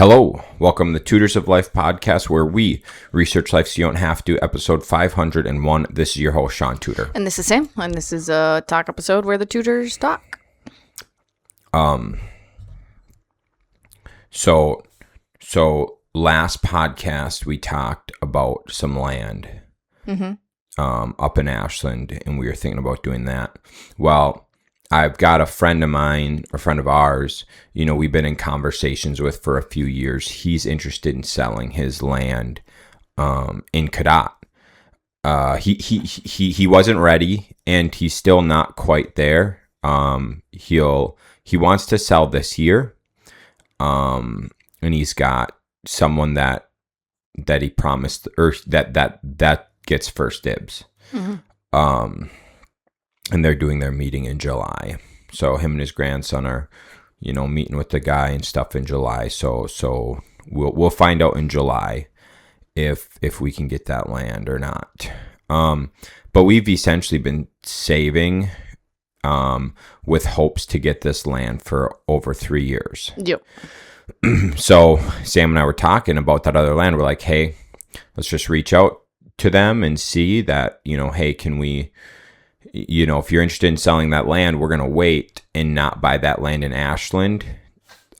Hello, welcome to the Tutors of Life podcast, where we research life so you don't have to. Episode 501. This is your host, Shaun Tutor. And this is Sam, and this is a talk episode where the tutors talk. So last podcast we talked about some land up in Ashland, and we were thinking about doing that. Well, I've got a friend of mine, a friend of ours, we've been in conversations with for a few years. He's interested in selling his land in Cadott. He wasn't ready, and he's still not quite there. He wants to sell this year, and he's got someone that he promised, or that gets first dibs. And they're doing their meeting in July. So him and his grandson are, meeting with the guy and stuff in July. So we'll find out in July if we can get that land or not. But we've essentially been saving with hopes to get this land for over 3 years. Yep. So Sam and I were talking about that other land. We're like, hey, let's just reach out to them and see that, hey, can we... if you're interested in selling that land, we're going to wait and not buy that land in Ashland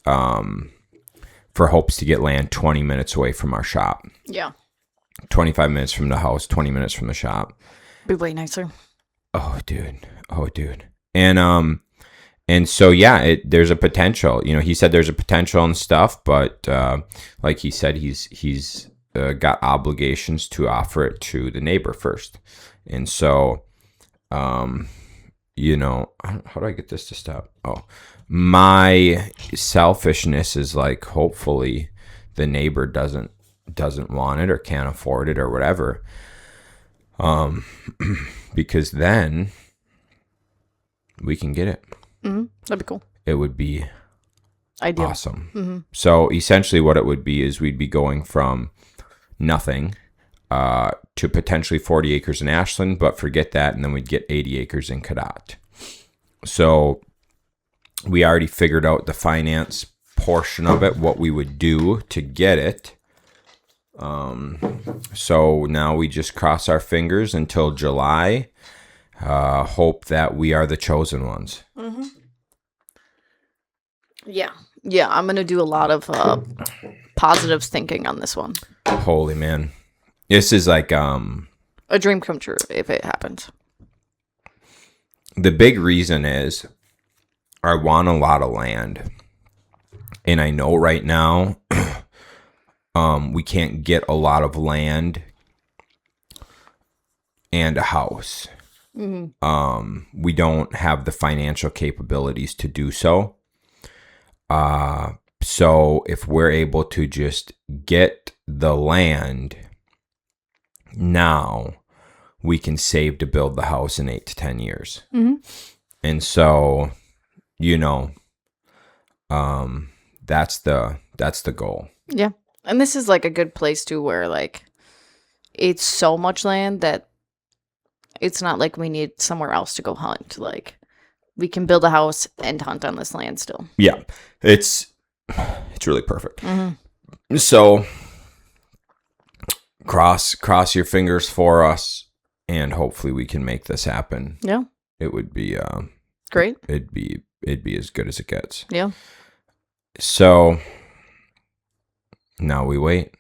for hopes to get land 20 minutes away from our shop. Yeah. 25 minutes from the house, 20 minutes from the shop. Be way nicer. Oh, dude. And so, yeah, there's a potential. He said there's a potential and stuff, but like he said, he's got obligations to offer it to the neighbor first. And so... how do I get this to stop? Oh, my selfishness is like, hopefully the neighbor doesn't want it or can't afford it or whatever. Because then we can get it. That'd be cool. It would be ideal. Awesome. So essentially what it would be is we'd be going from nothing to potentially 40 acres in Ashland, but forget that, and then we'd get 80 acres in Cadott. So we already figured out the finance portion of it, what we would do to get it. So now we just cross our fingers until July, hope that we are the chosen ones. Yeah, I'm going to do a lot of positive thinking on this one. Holy man. This is like a dream come true if it happens. The big reason is I want a lot of land, and I know right now we can't get a lot of land and a house. We don't have the financial capabilities to do so. So if we're able to just get the land now, we can save to build the house in 8 to 10 years. And so, that's the goal. Yeah. And this is like a good place too, where like it's so much land that it's not like we need somewhere else to go hunt. Like we can build a house and hunt on this land still. Yeah. It's really perfect. So cross your fingers for us, and hopefully we can make this happen. Yeah. It would be great. It'd be as good as it gets. Yeah. So now we wait.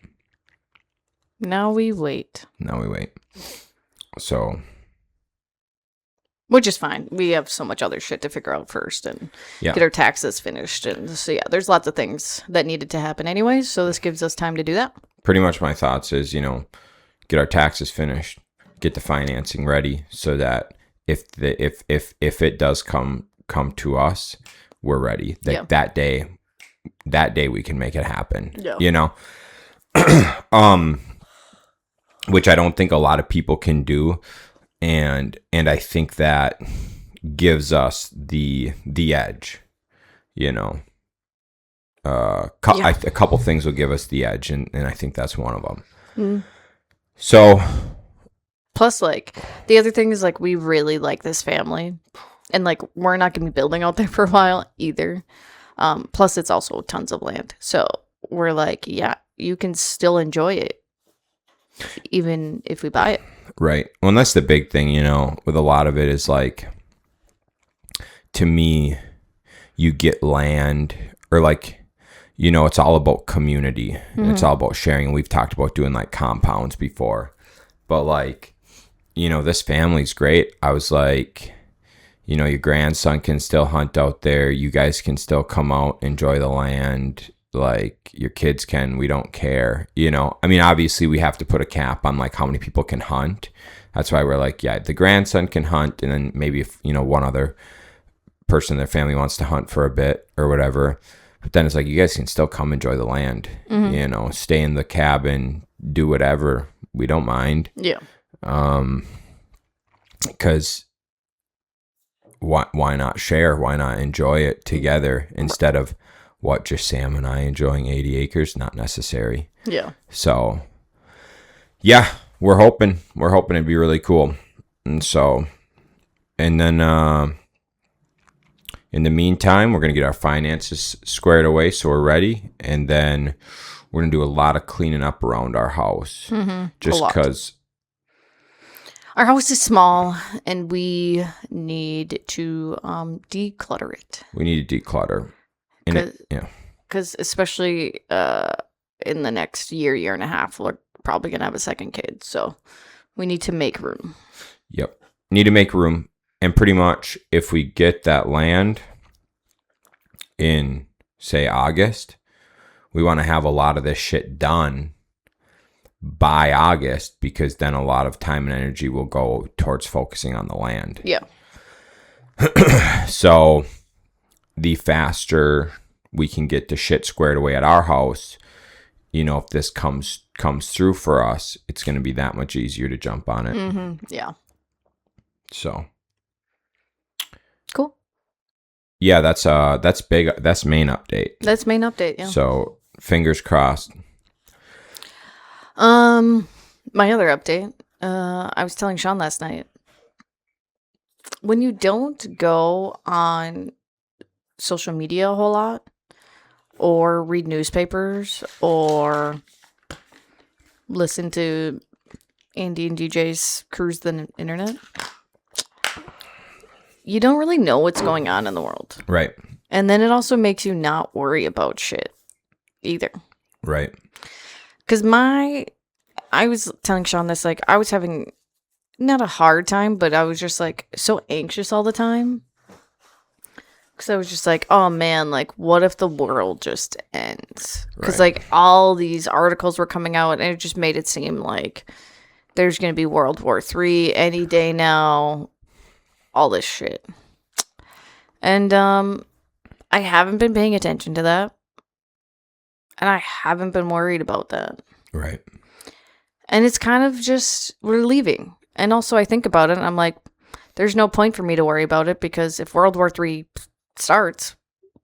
So, which is fine. We have so much other shit to figure out first and get our taxes finished. And so, yeah, there's lots of things that needed to happen anyways. So this gives us time to do that. Pretty much my thoughts is, get our taxes finished, get the financing ready so that if it does come to us, we're ready. That day we can make it happen. Yeah. Which I don't think a lot of people can do. And I think that gives us the edge, a couple things will give us the edge, and I think that's one of them. So, plus, like, the other thing is, like, we really like this family, and, like, we're not going to be building out there for a while either. Plus, it's also tons of land. So we're like, yeah, you can still enjoy it even if we buy it. Right. Well, and that's the big thing, with a lot of it is like, to me, you get land or like, it's all about community and it's all about sharing. And we've talked about doing like compounds before, but like, this family's great. I was like, your grandson can still hunt out there. You guys can still come out, enjoy the land. Like your kids can, we don't care. I mean, obviously we have to put a cap on like how many people can hunt. That's why we're like, yeah, the grandson can hunt. And then maybe if, one other person in their family wants to hunt for a bit or whatever. But then it's like, you guys can still come enjoy the land, stay in the cabin, do whatever. We don't mind. Yeah. Because why not share? Why not enjoy it together instead of just Sam and I enjoying 80 acres? Not necessary. Yeah. So, yeah, we're hoping it'd be really cool. And then in the meantime, we're going to get our finances squared away so we're ready. And then we're going to do a lot of cleaning up around our house. Just because our house is small and we need to declutter it. We need to declutter. Because especially in the next year and a half, we're probably going to have a second kid. So we need to make room. Yep. Need to make room. And pretty much if we get that land in, say, August, we want to have a lot of this shit done by August, because then a lot of time and energy will go towards focusing on the land. Yeah. So the faster we can get the shit squared away at our house, if this comes through for us, it's going to be that much easier to jump on it. Yeah. So. Cool. Yeah, that's big. That's main update. That's main update, yeah. So fingers crossed. My other update, I was telling Shaun last night, when you don't go on social media a whole lot or read newspapers or listen to Andy and DJ's Cruise the Internet, you don't really know what's going on in the world. Right. And then it also makes you not worry about shit either. Right. Because I was telling Shaun this, like, I was having not a hard time, but I was just like so anxious all the time. Because I was just like, oh man, like, what if the world just ends? Because like all these articles were coming out and it just made it seem like there's going to be World War III any day now. All this shit. And I haven't been paying attention to that. And I haven't been worried about that. Right. And it's kind of just relieving. And also I think about it and I'm like, there's no point for me to worry about it, because if World War III starts,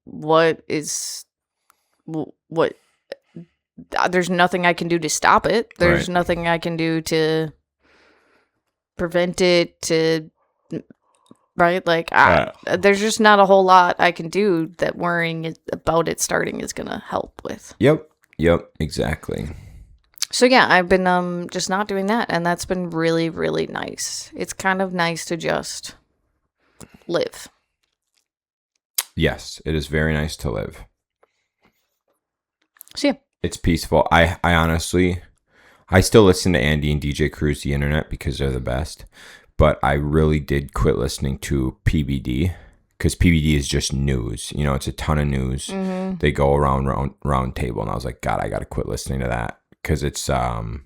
there's nothing I can do to stop it. There's nothing I can do to prevent it, right? Like, there's just not a whole lot I can do that worrying about it starting is going to help with. Yep, exactly. So yeah, I've been just not doing that, and that's been really, really nice. It's kind of nice to just live. Yes, it is very nice to live. So yeah. It's peaceful. I honestly, I still listen to Andy and DJ Cruise the Internet because they're the best. But I really did quit listening to PBD, because PBD is just news. It's a ton of news. Mm-hmm. They go round table, and I was like, God, I got to quit listening to that, because it's I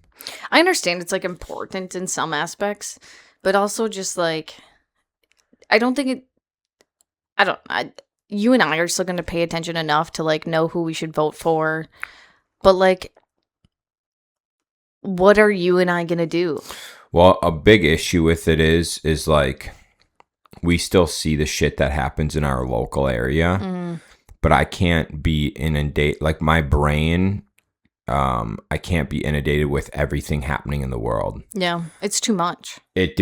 understand it's like important in some aspects, but also just like, I don't think you and I are still going to pay attention enough to like know who we should vote for, but like, what are you and I going to do? Well, a big issue with it is like, we still see the shit that happens in our local area, but I can't be inundated, like my brain, I can't be inundated with everything happening in the world. Yeah, it's too much. It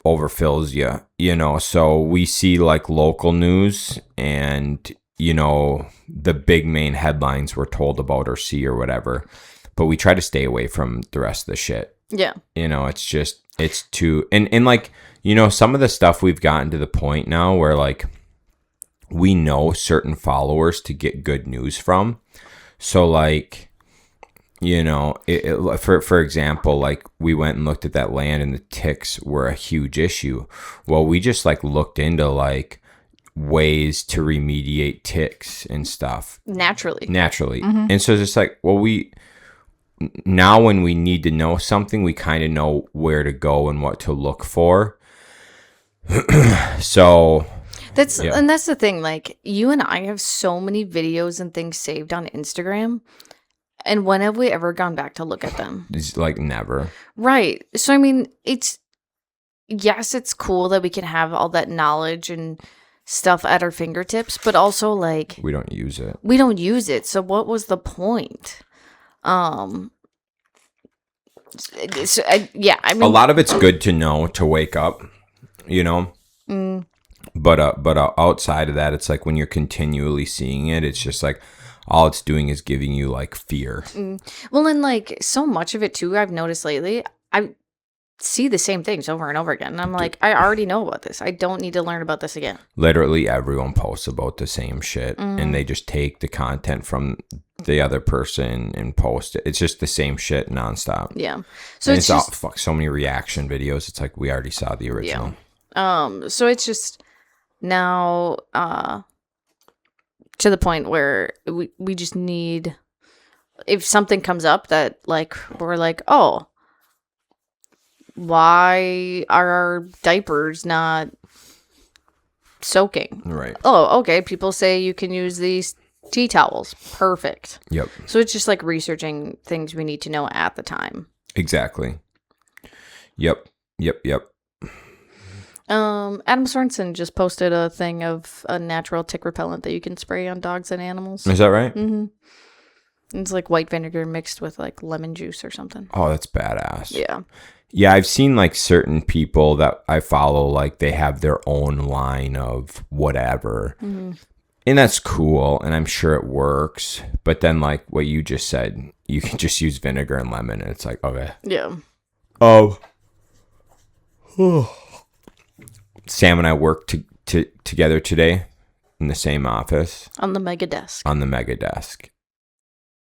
overfills you, so we see like local news and the big main headlines we're told about or see or whatever. But we try to stay away from the rest of the shit. Yeah. It's too, and like, some of the stuff we've gotten to the point now where like we know certain followers to get good news from. So like, for example, like we went and looked at that land and the ticks were a huge issue. Well, we just like looked into like ways to remediate ticks and stuff naturally. Mm-hmm. And so it's just like, well, now when we need to know something, we kind of know where to go and what to look for. So that's the thing. Like, you and I have so many videos and things saved on Instagram, and when have we ever gone back to look at them? It's like never. Right. So I mean, it's cool that we can have all that knowledge and stuff at our fingertips, but also like we don't use it. So what was the point? I mean, a lot of it's good to know to wake up, but outside of that, it's like when you're continually seeing it, it's just like all it's doing is giving you like fear. Well, and like so much of it too, I've noticed lately, I see the same things over and over again, and I'm like, I already know about this. I don't need to learn about this again. Literally everyone posts about the same shit, and they just take the content from the other person and post it. It's just the same shit nonstop. Yeah. So it's just so many reaction videos. It's like we already saw the original. Yeah. So it's just now to the point where we just need, if something comes up that like we're like, oh, why are our diapers not soaking? Right. Oh, okay. People say you can use these tea towels. Perfect. Yep. So it's just like researching things we need to know at the time. Exactly. Yep. Adam Sorensen just posted a thing of a natural tick repellent that you can spray on dogs and animals. Is that right? Mm-hmm. It's like white vinegar mixed with like lemon juice or something. Oh, that's badass. Yeah. Yeah, I've seen like certain people that I follow, like they have their own line of whatever. Mm-hmm. And that's cool, and I'm sure it works. But then, like what you just said, you can just use vinegar and lemon, and it's like, okay. Yeah. Oh. Sam and I worked together today in the same office. On the mega desk.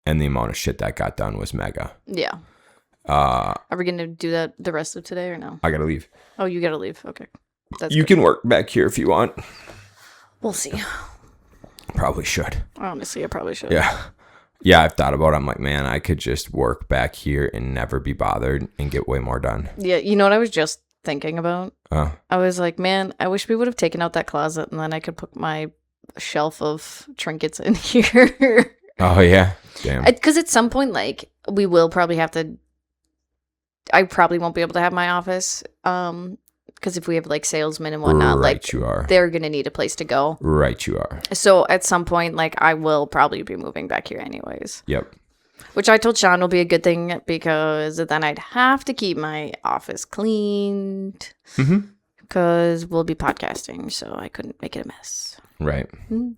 And the amount of shit that got done was mega. Yeah. Are we going to do that the rest of today or no? I got to leave. Oh, you got to leave. Okay. You can work back here if you want. We'll see. Probably should. Honestly, I probably should. Yeah, I've thought about it. I'm like, man, I could just work back here and never be bothered and get way more done. Yeah, you know what I was just thinking about? I was like, man, I wish we would have taken out that closet and then I could put my shelf of trinkets in here. Oh, yeah? Damn. Because at some point, like, we will probably have to... I probably won't be able to have my office. Because if we have like salesmen and whatnot, right, like you are. They're gonna need a place to go. Right, you are. So at some point, like I will probably be moving back here anyways. Yep. Which I told Shaun will be a good thing because then I'd have to keep my office cleaned. Because we'll be podcasting, so I couldn't make it a mess. Right. Mm-hmm.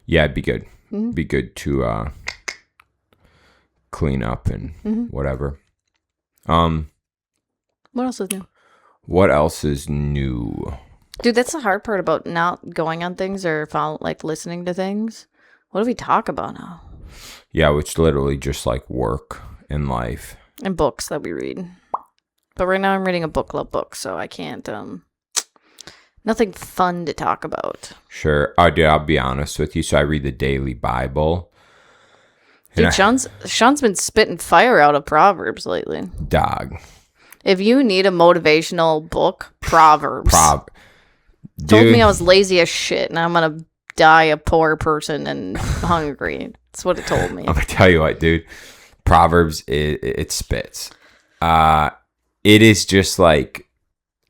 Yeah, it'd be good. Mm-hmm. Be good to clean up and whatever. What else is new? What else is new? Dude, that's the hard part about not going on things or listening to things. What do we talk about now? Yeah, it's literally just like work and life. And books that we read. But right now I'm reading a book club book, so I can't, nothing fun to talk about. Sure. I'll be honest with you. So I read the daily Bible. Dude, Shaun's been spitting fire out of Proverbs lately. Dog. If you need a motivational book, Proverbs. Dude. Told me I was lazy as shit and I'm going to die a poor person and hungry. That's what it told me. I'm going to tell you what, dude. Proverbs, it spits. It is just like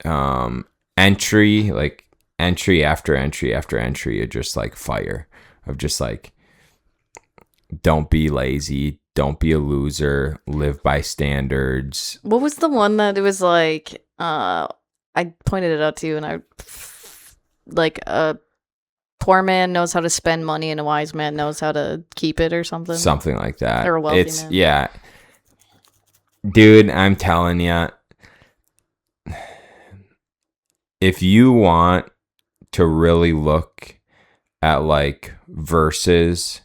entry after entry after entry of just like fire. Of just like, don't be lazy. Don't be a loser. Live by standards. What was the one that it was like, I pointed it out to you and I, like, poor man knows how to spend money and a wise man knows how to keep it or something. Something like that. Or a wealthy man. Yeah. Dude, I'm telling you, if you want to really look at like verses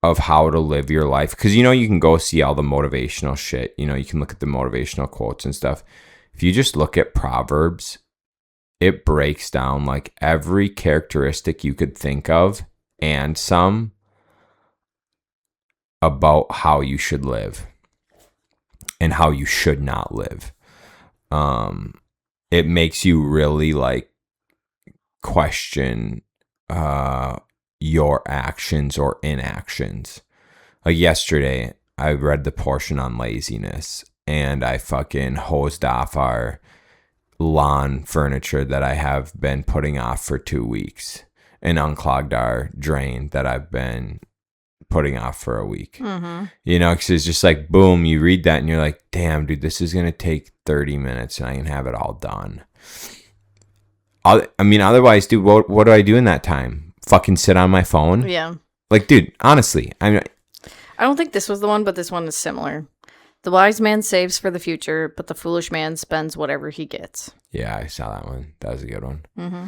of how to live your life, because you can go see all the motivational shit. You can look at the motivational quotes and stuff. If you just look at Proverbs, it breaks down like every characteristic you could think of and some about how you should live and how you should not live. It makes you really like question your actions or inactions. Like yesterday, I read the portion on laziness and I fucking hosed off our lawn furniture that I have been putting off for 2 weeks and unclogged our drain that I've been putting off for a week. Mm-hmm. Because it's just like, boom, you read that and you're like, damn, dude, this is going to take 30 minutes and I can have it all done. Otherwise, dude, what do I do in that time? Fucking sit on my phone? Yeah. Like, dude, honestly, I don't think this was the one, but this one is similar. The wise man saves for the future, but the foolish man spends whatever he gets. Yeah, I saw that one. That was a good one. Mm-hmm.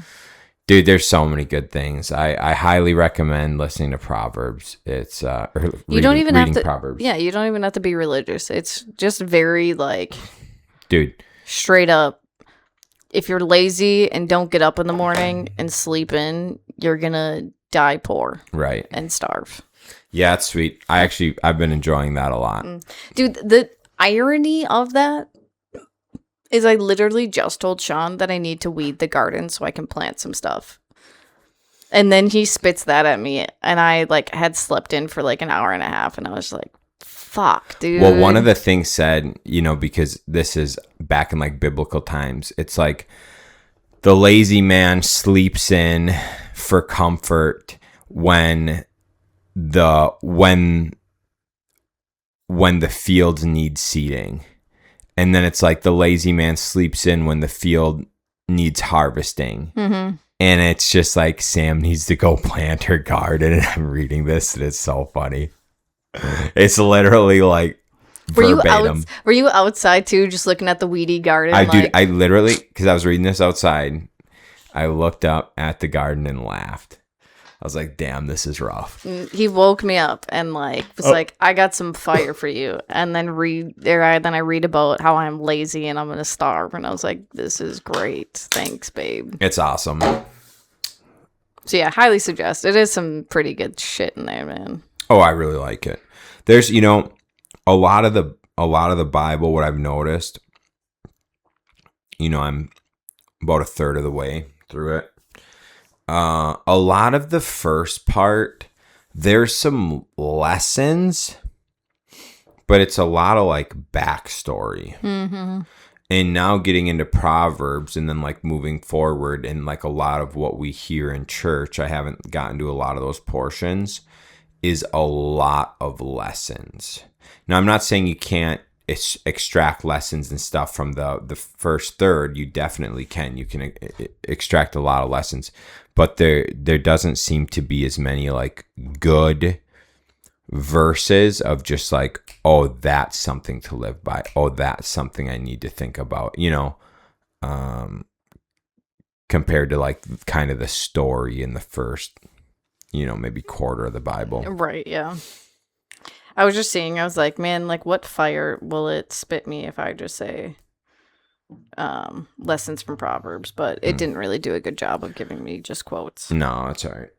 Dude, there's so many good things. I highly recommend listening to Proverbs. It's you don't even have to Proverbs. Yeah, you don't even have to be religious. It's just very like, dude, straight up. If you're lazy and don't get up in the morning and sleep in, you're gonna die poor, right, and starve. Yeah, it's sweet. I've been enjoying that a lot. Dude, the irony of that is I literally just told Shaun that I need to weed the garden so I can plant some stuff. And then he spits that at me and I like had slept in for like an hour and a half and I was like, fuck, dude. Well, one of the things said, because this is back in like biblical times, it's like the lazy man sleeps in for comfort when the fields need seeding. And then it's like the lazy man sleeps in when the field needs harvesting. Mm-hmm. And it's just like Sam needs to go plant her garden. And I'm reading this and it's so funny. It's literally like verbatim. Were you outside too, just looking at the weedy garden? I literally, because I was reading this outside, I looked up at the garden and laughed. I was like, damn, this is rough. He woke me up and like was like, I got some fire for you. And then I read about how I'm lazy and I'm gonna starve. And I was like, this is great. Thanks, babe. It's awesome. So yeah, highly suggest. It is some pretty good shit in there, man. Oh, I really like it. There's, a lot of the Bible, what I've noticed, I'm about a third of the way through it. A lot of the first part, there's some lessons, but it's a lot of like backstory. Mm-hmm. And now getting into Proverbs and then like moving forward and like a lot of what we hear in church, I haven't gotten to a lot of those portions, is a lot of lessons. Now, I'm not saying you can't extract lessons and stuff from the first third. You definitely can. You can extract a lot of lessons. But there doesn't seem to be as many like good verses of just like, oh, that's something to live by. Oh, that's something I need to think about, compared to like kind of the story in the first, maybe quarter of the Bible. Right, yeah. I was just seeing, I was like, man, like what fire will it spit me if I just say lessons from Proverbs, but it didn't really do a good job of giving me just quotes. No, that's all right.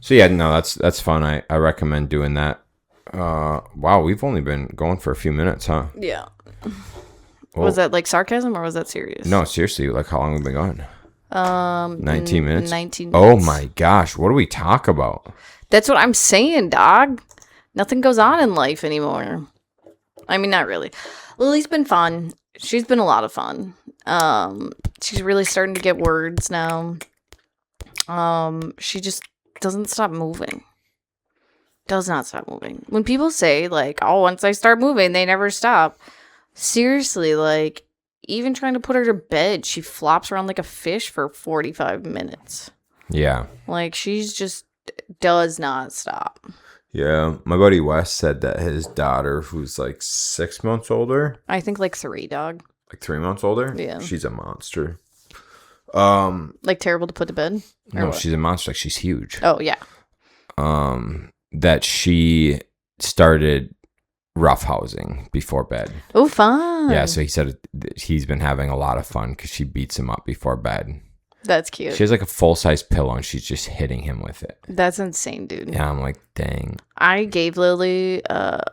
So yeah, no, that's fun. I recommend doing that. Wow, we've only been going for a few minutes, huh? Yeah. Oh. Was that like sarcasm or was that serious? No, seriously, like how long have we been going? 19 minutes? 19 minutes. Oh my gosh, what do we talk about? That's what I'm saying, dog. Nothing goes on in life anymore. I mean, not really. Lily's been fun. She's been a lot of fun. She's really starting to get words now. She just doesn't stop moving. Does not stop moving. When people say, like, oh, once I start moving, they never stop. Seriously, like, even trying to put her to bed, she flops around like a fish for 45 minutes. Yeah. Like, she's just does not stop. Yeah. My buddy Wes said that his daughter, who's like 6 months older, I think like 3, dog. like 3 months older, Yeah. she's a monster. Like terrible to put to bed? Or No, what? she's a monster. Like, she's huge. Oh, yeah. That she started roughhousing before bed. Oh, fun. Yeah, so he said he's been having a lot of fun because she beats him up before bed. That's cute. She has like a full-size pillow and she's just hitting him with it. That's insane, dude. Yeah, I'm like, dang. I gave Lily a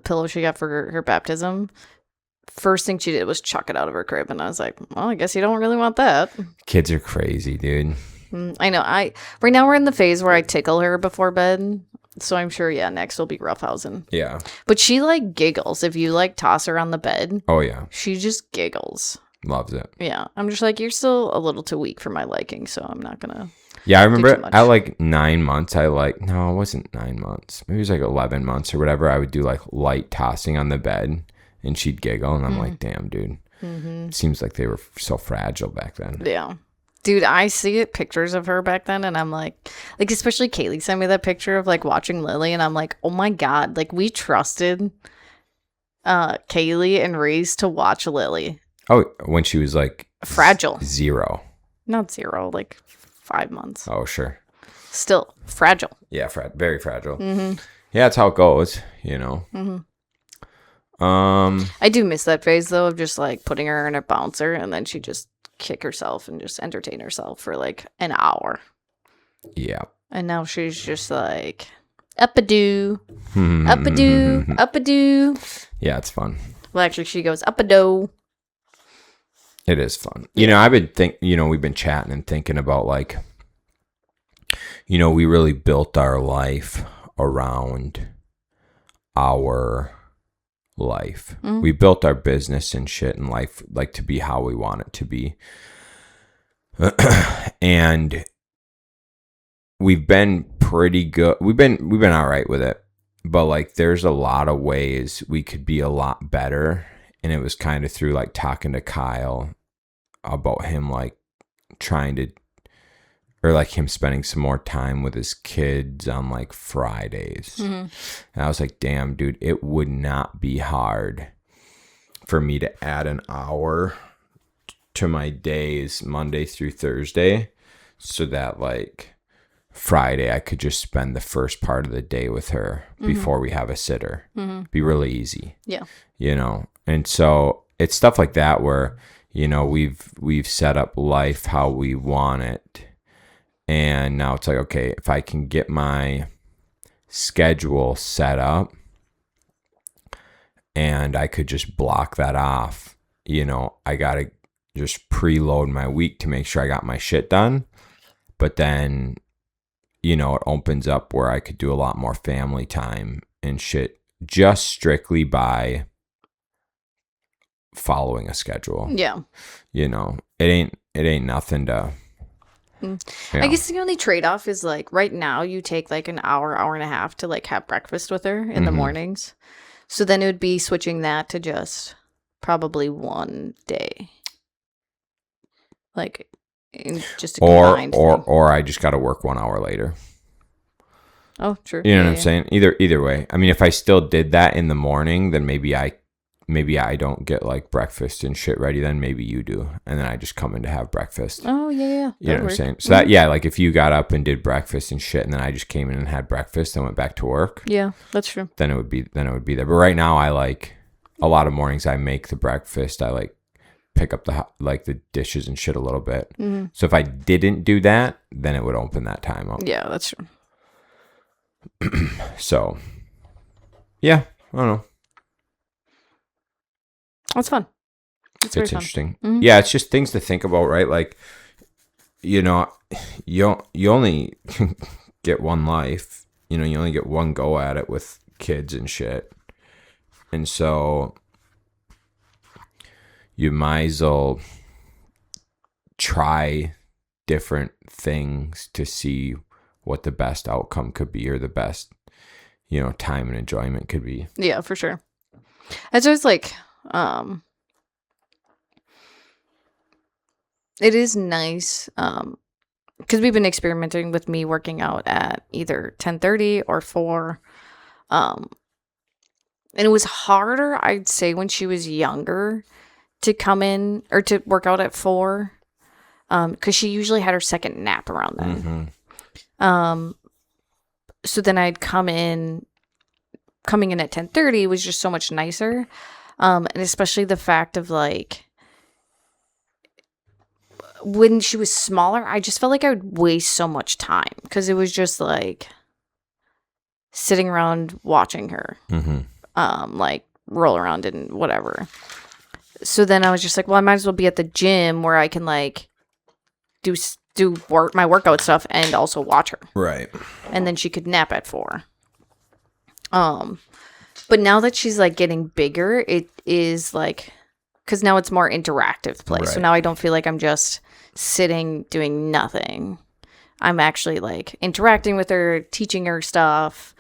pillow she got for her baptism. First thing she did was chuck it out of her crib, and I was like, well, I guess you don't really want that. Kids are crazy, dude. I know. Right now we're in the phase where I tickle her before bed, so I'm sure, yeah, next will be roughhousing. Yeah. But she, like, giggles. If you, like, toss her on the bed, Oh, yeah. she just giggles. Loves it. Yeah. I'm just like, you're still a little too weak for my liking, so I'm not gonna. Yeah, I remember too much. at like 9 months, no, it wasn't 9 months. Maybe it was like 11 months or whatever. I would do like light tossing on the bed and she'd giggle. And I'm like, damn, dude. Mm-hmm. Seems like they were so fragile back then. Yeah. Dude, I see pictures of her back then, and I'm like, especially Kaylee sent me that picture of, like, watching Lily, and I'm like, oh my God, like, we trusted Kaylee and Reese to watch Lily. Oh, when she was like Fragile. 0. Not 0, like 5 months. Oh, sure. Still fragile. Yeah, very fragile. Mm-hmm. Yeah, that's how it goes, you know. Mm-hmm. Um, I do miss that phase, though, of just, like, putting her in a bouncer, and then she just kick herself and just entertain herself for, like, an hour. yeah. And now she's just like, up-a-doo, up-a-doo, up-a-doo. Yeah, it's fun. Well, actually, she goes, up-a-do. It is fun. You know, we've been chatting and thinking about, like, you know, we really built our life around our life. Mm-hmm. We built our business and shit and life like to be how we want it to be. And we've been pretty good. We've been all right with it. But like there's a lot of ways we could be a lot better. And it was kind of through like talking to Kyle about him like trying to, or like him spending some more time with his kids on like Fridays. Mm-hmm. And I was like, damn, dude, it would not be hard for me to add an hour to my days Monday through Thursday so that like Friday I could just spend the first part of the day with her before we have a sitter. Be really easy. Yeah. You know? And so it's stuff like that where, you know, we've set up life how we want it. And now it's like, okay, if I can get my schedule set up and I could just block that off, you know, I got to just preload my week to make sure I got my shit done. But then, you know, it opens up where I could do a lot more family time and shit just strictly by following a schedule. Yeah. You know, it ain't nothing to. I guess the only trade-off is like right now you take like an hour and a half to like have breakfast with her in the mornings. So then it would be switching that to just probably one day. Like just a combined thing. Or I just got to work 1 hour later. Oh, true. You know what I'm saying? Either way. I mean, if I still did that in the morning, then maybe I don't get like breakfast and shit ready. Then maybe you do, and then I just come in to have breakfast. Oh yeah. You know what I'm saying? So that like if you got up and did breakfast and shit, and then I just came in and had breakfast and went back to work. Yeah, that's true. Then it would be there. But right now, I like a lot of mornings. I make the breakfast. I like pick up the dishes and shit a little bit. Mm-hmm. So if I didn't do that, then it would open that time up. Yeah, that's true. So, yeah, I don't know. That's fun. It's interesting. Mm-hmm. Yeah, it's just things to think about, right? Like, you know, you only get one life. You know, you only get one go at it with kids and shit. And so you might as well try different things to see what the best outcome could be or the best, you know, time and enjoyment could be. Yeah, for sure. It's just like, It is nice. Because we've been experimenting with me working out at either 10:30 or 4. Um, and it was harder, I'd say, when she was younger to come in or to work out at 4. Because she usually had her second nap around then. So then I'd coming in at 10:30 was just so much nicer. And especially the fact of like when she was smaller, I just felt like I would waste so much time because it was just like sitting around watching her, like roll around and whatever. So then I was just like, well, I might as well be at the gym where I can like do my workout stuff and also watch her. Right. And then she could nap at 4. But now that she's like getting bigger, it is like, because now it's more interactive place. Right. So now I don't feel like I'm just sitting doing nothing. I'm actually like interacting with her, teaching her stuff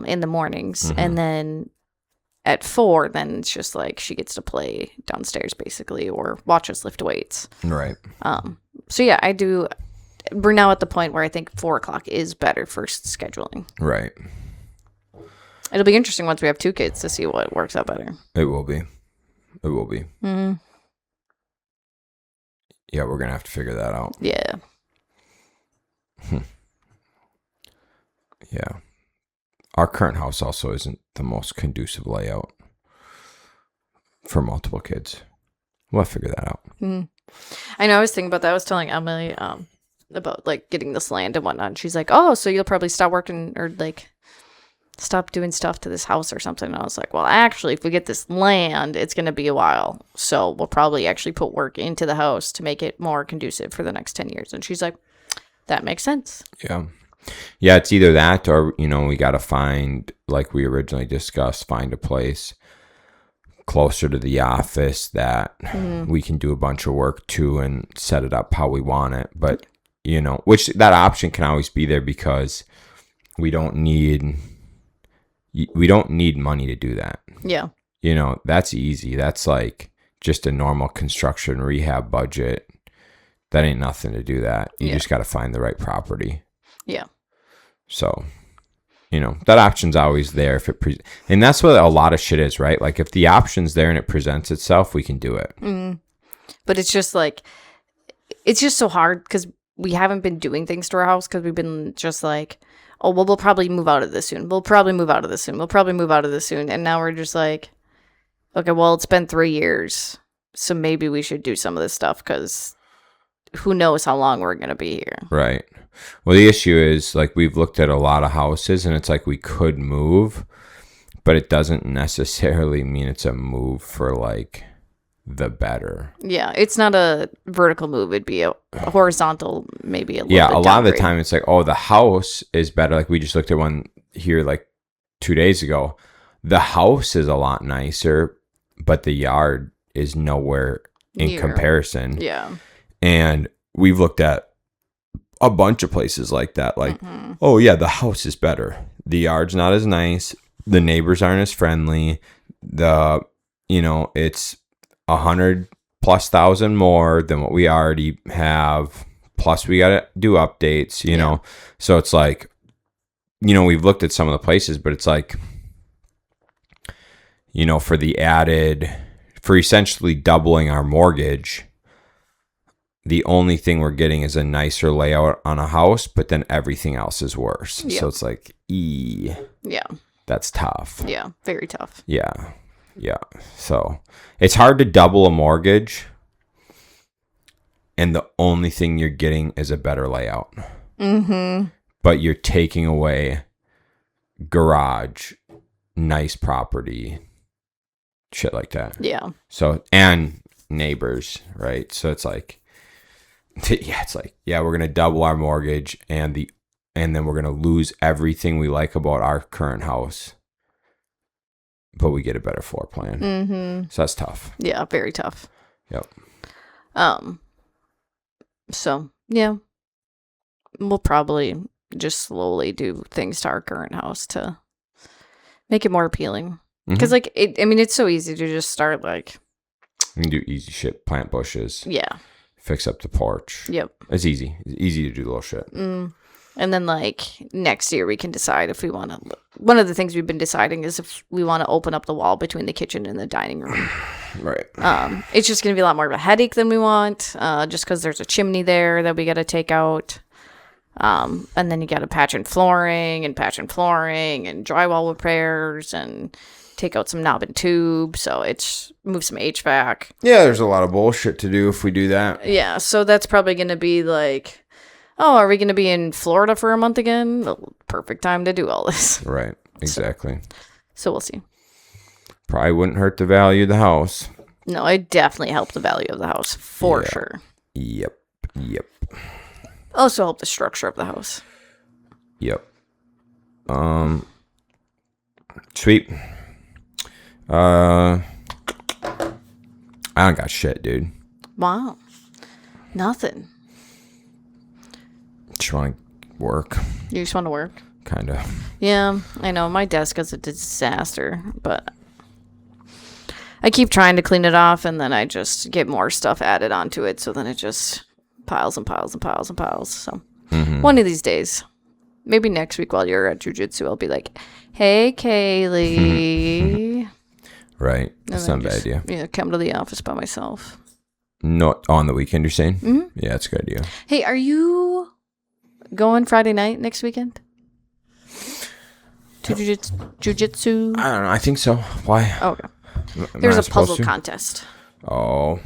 in the mornings. And then at 4, then it's just like she gets to play downstairs basically or watch us lift weights. Right. So yeah, I do. We're now at the point where I think 4 o'clock is better for scheduling. Right. It'll be interesting once we have 2 kids to see what works out better. It will be. It will be. Mm-hmm. Yeah, we're going to have to figure that out. Yeah. Yeah. Our current house also isn't the most conducive layout for multiple kids. We'll have to figure that out. Mm-hmm. I know. I was thinking about that. I was telling Emily about like getting this land and whatnot. And she's like, "Oh, so you'll probably stop working or like stop doing stuff to this house or something." And I was like, "Well, actually, if we get this land, it's going to be a while. So we'll probably actually put work into the house to make it more conducive for the next 10 years." And she's like, "That makes sense." Yeah. Yeah, it's either that or, we got to find, like we originally discussed, find a place closer to the office that we can do a bunch of work to and set it up how we want it. But, which that option can always be there because we don't need money to do that. Yeah. That's easy. That's like just a normal construction rehab budget. That ain't nothing to do that. You just got to find the right property. Yeah. So, that option's always there if it and that's what a lot of shit is, right? Like if the option's there and it presents itself, we can do it. But it's just like, it's just so hard because we haven't been doing things to our house because we've been just like, oh, well, we'll probably move out of this soon. We'll probably move out of this soon. We'll probably move out of this soon. And now we're just like, okay, well, it's been 3 years. So maybe we should do some of this stuff because who knows how long we're going to be here. Right. Well, the issue is like we've looked at a lot of houses and it's like we could move, but it doesn't necessarily mean it's a move for like the better. Yeah, it's not a vertical move. It'd be a horizontal, maybe a little bit a lot of the downgrade. time it's like, oh, the house is better. Like we just looked at one here like 2 days ago. The house is a lot nicer, but the yard is nowhere in comparison. Yeah. And we've looked at a bunch of places like that. Like, oh yeah, the house is better. The yard's not as nice. The neighbors aren't as friendly. It's 100,000+ more than what we already have. Plus we got to do updates, know? So it's like, we've looked at some of the places, but it's like, for essentially doubling our mortgage, the only thing we're getting is a nicer layout on a house, but then everything else is worse. Yeah. So it's like, yeah, that's tough. Yeah, very tough. Yeah. So it's hard to double a mortgage, and the only thing you're getting is a better layout. But you're taking away garage, nice property, shit like that. Yeah. So, and neighbors, right? So it's like, we're going to double our mortgage and then we're going to lose everything we like about our current house, but we get a better floor plan. So that's tough. Yeah, very tough. Yep. So yeah, we'll probably just slowly do things to our current house to make it more appealing. Because it's so easy to just start like, you can do easy shit, plant bushes. Yeah. fix up the porch. Yep. It's easy. It's easy to do little shit. And then, like, next year we can decide if we want to. One of the things we've been deciding is if we want to open up the wall between the kitchen and the dining room. Right. It's just going to be a lot more of a headache than we want, just because there's a chimney there that we got to take out. And then you got to patch flooring and drywall repairs and take out some knob and tube. So it's move some HVAC. Yeah, there's a lot of bullshit to do if we do that. Yeah, so that's probably going to be like, oh, are we going to be in Florida for a month again? The perfect time to do all this. Right, exactly. So we'll see. Probably wouldn't hurt the value of the house. No, it definitely helped the value of the house, for Yeah. sure. Yep. Also helped the structure of the house. Yep. Sweet. I don't got shit, dude. Wow. Nothing. Just want to work. You just want to work? Kind of. Yeah, I know. My desk is a disaster, but I keep trying to clean it off, and then I just get more stuff added onto it, so then it just piles and piles and piles and piles. So one of these days, maybe next week while you're at jiu-jitsu, I'll be like, hey, Kaylee. Right. That's not a bad idea. Yeah, come to the office by myself. Not on the weekend, you're saying? Mm-hmm. Yeah, that's a good idea. Hey, are you going Friday night next weekend? To jiu-jitsu? I don't know. I think so. Why? Oh, okay. Am There's I a supposed puzzle to? contest. Oh.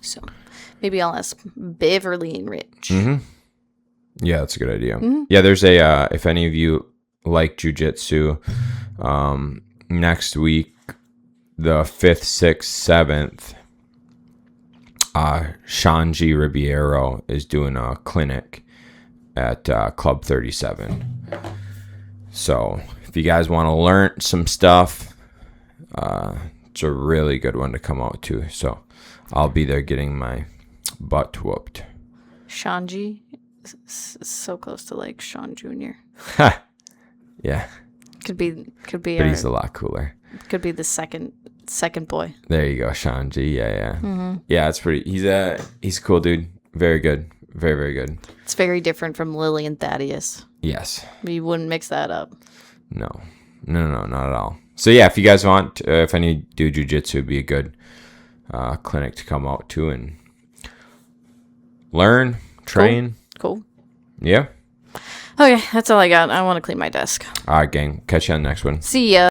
So maybe I'll ask Beverly and Rich. Mm-hmm. Yeah, that's a good idea. Mm-hmm. Yeah, there's a, if any of you like jiu-jitsu, next week, the 5th, 6th, 7th, Shaun Ribeiro is doing a clinic at Club 37. So if you guys want to learn some stuff, it's a really good one to come out to. So I'll be there getting my butt whooped. Shanji is so close to like Sean Jr. Yeah. Could be. But he's a lot cooler. Could be the second boy. There you go, Shanji. Yeah. Mm-hmm. Yeah, it's pretty. He's a cool dude. Very good. Very, very good. It's very different from Lily and Thaddeus. Yes. You wouldn't mix that up. No, not at all. So yeah, if you guys want, if any do jiu-jitsu, it'd be a good clinic to come out to and learn, train. Cool. Yeah. Okay, that's all I got. I want to clean my desk. All right, gang. Catch you on the next one. See ya.